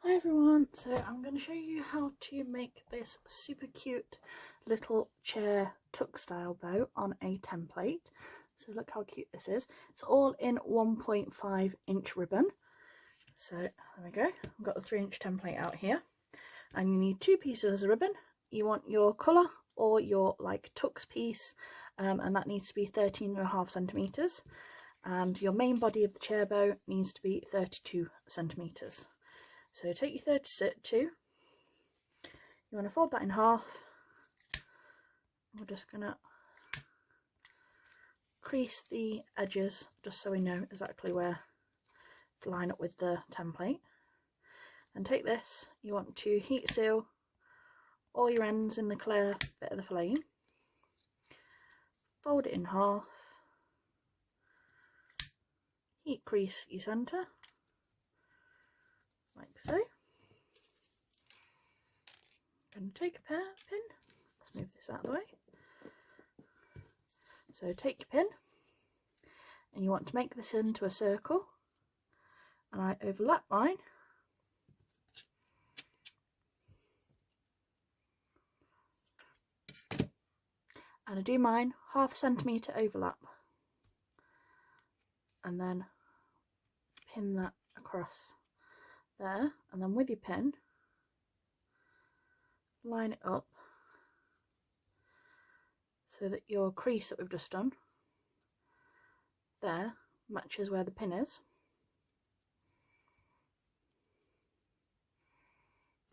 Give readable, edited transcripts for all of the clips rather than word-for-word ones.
Hi everyone, so I'm going to show you how to make this super cute little chair tuck style bow on a template. So look how cute this is. It's all in 1.5 inch ribbon. So there we go, I've got the 3-inch template out here, and you need 2 pieces of ribbon. You want your colour or your like tux piece, and that needs to be 13.5 centimetres, and your main body of the chair bow needs to be 32 centimetres. So take your 32, you want to fold that in half. We're just going to crease the edges just so we know exactly where to line up with the template. And take this, you want to heat seal all your ends in the clear bit of the flame. Fold it in half, heat crease your centre, like so. I'm going to take a pin, let's move this out of the way. So take your pin, and you want to make this into a circle, and I overlap mine. And I do mine 1/2 centimetre overlap, and then pin that across there, and then with your pin line it up so that your crease that we've just done there matches where the pin is.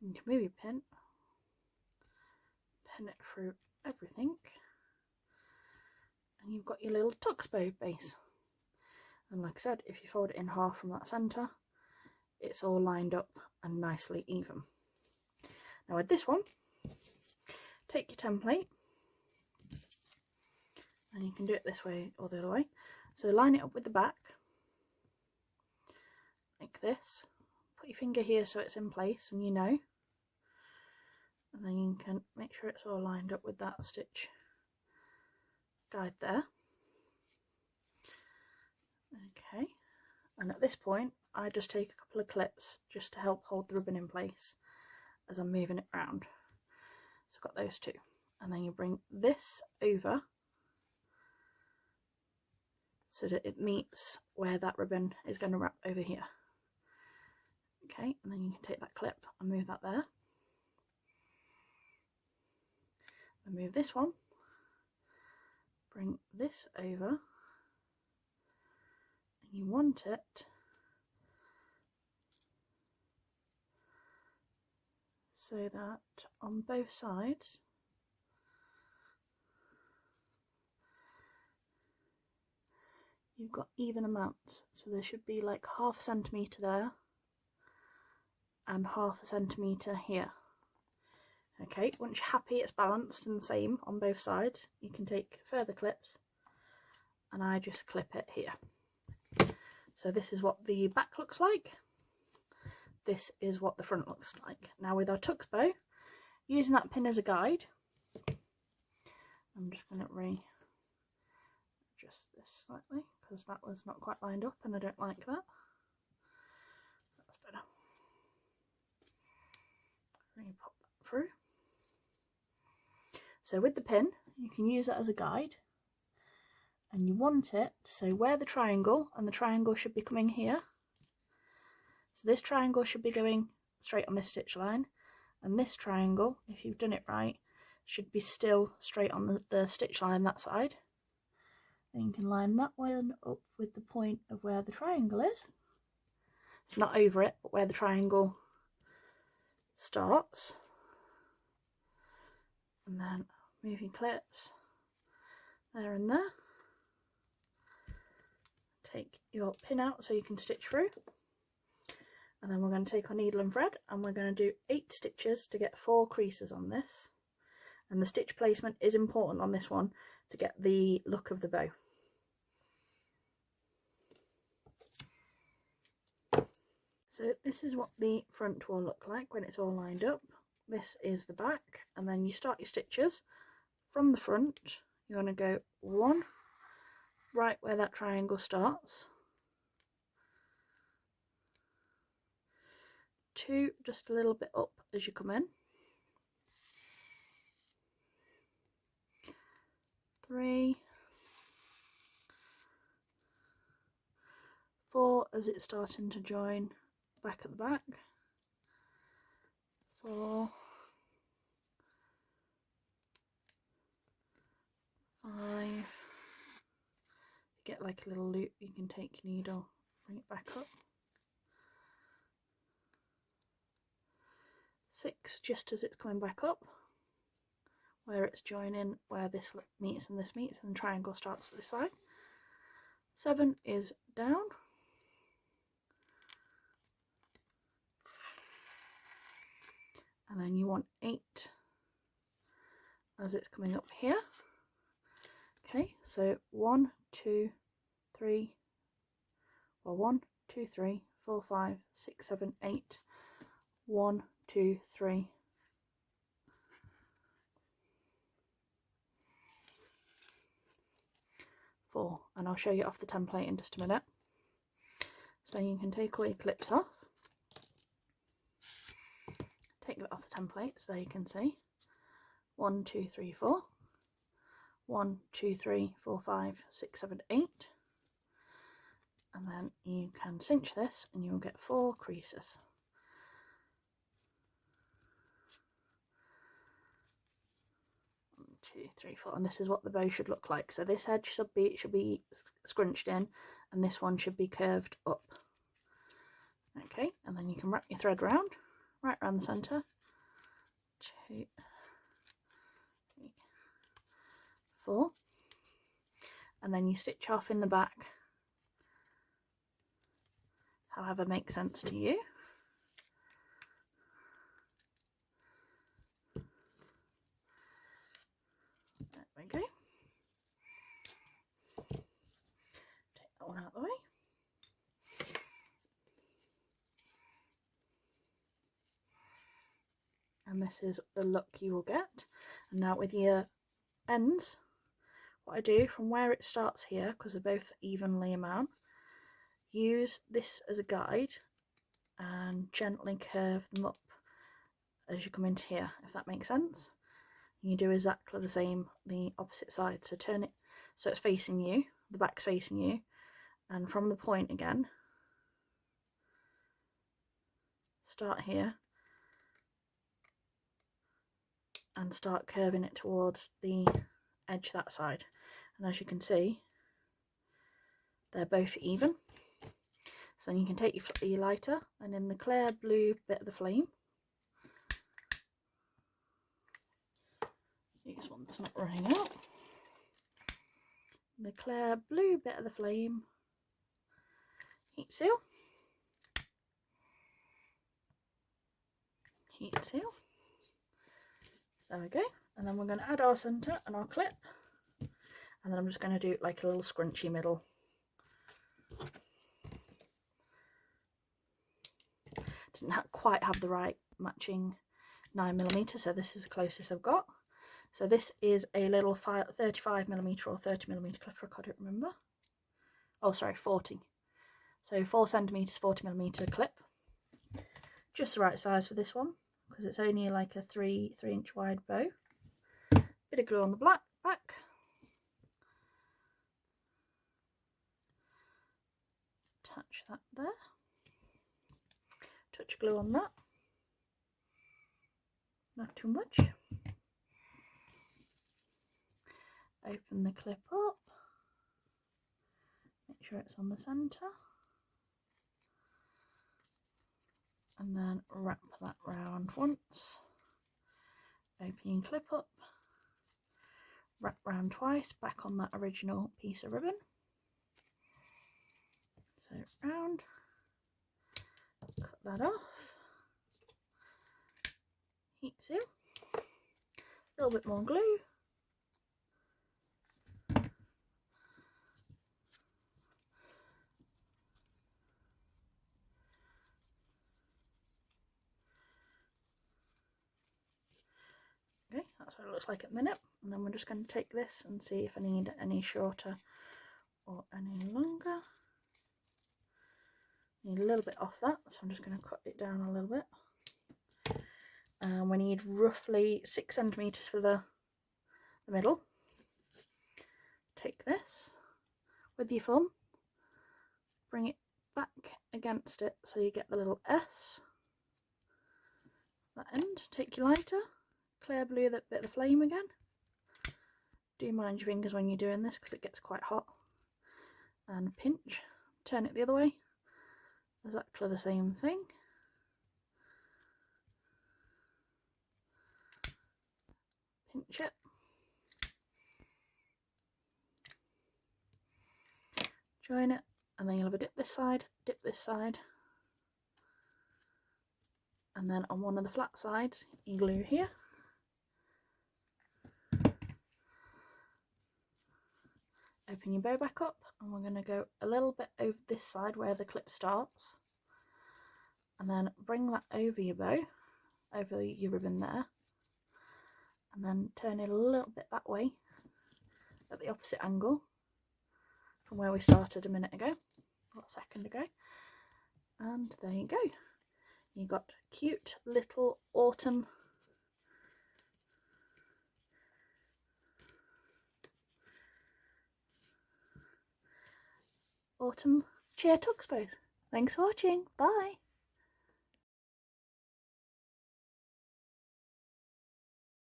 You can move your pin it through everything, and you've got your little tux bow base. And like I said, if you fold it in half from that centre, it's all lined up and nicely even. Now with this one, take your template, and you can do it this way or the other way. So line it up with the back, like this. Put your finger here so it's in place and you know. And then you can make sure it's all lined up with that stitch guide there. Okay, and at this point I just take a couple of clips just to help hold the ribbon in place as I'm moving it around. So I've got those 2, and then you bring this over so that it meets where that ribbon is going to wrap over here. Okay, and then you can take that clip and move that there. And move this one, bring this over, and you want it so that on both sides you've got even amounts. So there should be like 1/2 centimetre there and 1/2 centimetre here. Okay, once you're happy it's balanced and the same on both sides, you can take further clips, and I just clip it here. So this is what the back looks like. This is what the front looks like. Now with our tux bow, using that pin as a guide, I'm just going to readjust this slightly because that was not quite lined up and I don't like that. That's better. Pop that through. So with the pin, you can use it as a guide, and you want it so where the triangle, and the triangle should be coming here. So this triangle should be going straight on this stitch line, and this triangle, if you've done it right, should be still straight on the stitch line that side. Then you can line that one up with the point of where the triangle is. It's not over it, but where the triangle starts. And then move your clips there and there. Take your pin out so you can stitch through. And then we're going to take our needle and thread, and we're going to do 8 stitches to get 4 creases on this. And the stitch placement is important on this one to get the look of the bow. So this is what the front will look like when it's all lined up. This is the back, and then you start your stitches from the front. You want to go 1 right where that triangle starts, 2 just a little bit up as you come in, 3, 4 as it's starting to join back at the back, 4, 5, get like a little loop, you can take your needle, bring it back up, 6 just as it's coming back up, where it's joining, where this meets and this meets, and the triangle starts at this side, 7 is down, and then you want 8 as it's coming up here. Okay, so 1, 2, 3, well 1, 2, 3, 4, 5, 6, 7, 8, 1, 2, 3, 4, and I'll show you off the template in just a minute. So you can take all your clips off, take that off the template so you can see 1, 2, 3, 4, 1, 2, 3, 4, 5, 6, 7, 8, and then you can cinch this and you'll get 4 creases. 1, 2, 3, 4, and this is what the bow should look like. So this edge should be scrunched in, and this one should be curved up. Okay, and then you can wrap your thread round, right around the centre. 2, 3, 4, and then you stitch off in the back however makes sense to you. There we go. Take that one out of the way. And this is the look you will get. And now with your ends, what I do from where it starts here, because they're both evenly amount, use this as a guide and gently curve them up as you come into here, if that makes sense. You do exactly the same the opposite side, so turn it so it's facing you, the back's facing you, and from the point again, start here and start curving it towards the edge that side. And as you can see, they're both even. So then you can take your lighter, and in the clear blue bit of the flame, this one's not running out, the clear blue bit of the flame, heat seal, heat seal, there we go, and then we're going to add our centre and our clip, and then I'm just going to do like a little scrunchy middle. Didn't quite have the right matching 9mm, so this is the closest I've got. So this is a little 35mm or 30mm clipper, I don't remember. Oh sorry, 40. So 4cm 40mm clip. Just the right size for this one, because it's only like a 3-inch wide bow. Bit of glue on the back. Attach that there. Touch of glue on that. Not too much. Open the clip up. Make sure it's on the centre. And then wrap that round once. Open your clip up. Wrap round twice, back on that original piece of ribbon. So round. Cut that off. Heat seal. A little bit more glue. Okay, that's what it looks like at the minute. And then we're just going to take this and see if I need any shorter or any longer. Need a little bit off that, so I'm just going to cut it down a little bit. And we need roughly 6 centimetres for the middle. Take this with your thumb, bring it back against it so you get the little S. That end, take your lighter, clear blue that bit of the flame again. Do mind your fingers when you're doing this because it gets quite hot. And pinch, turn it the other way. Exactly the same thing. Pinch it. Join it, and then you'll have a dip this side, and then on one of the flat sides you glue here. Open your bow back up, and we're going to go a little bit over this side where the clip starts, and then bring that over your bow, over your ribbon there, and then turn it a little bit that way at the opposite angle from where we started a minute ago, or a second ago, and there you go. You got cute little autumn chair tuck bows. Thanks for watching. Bye.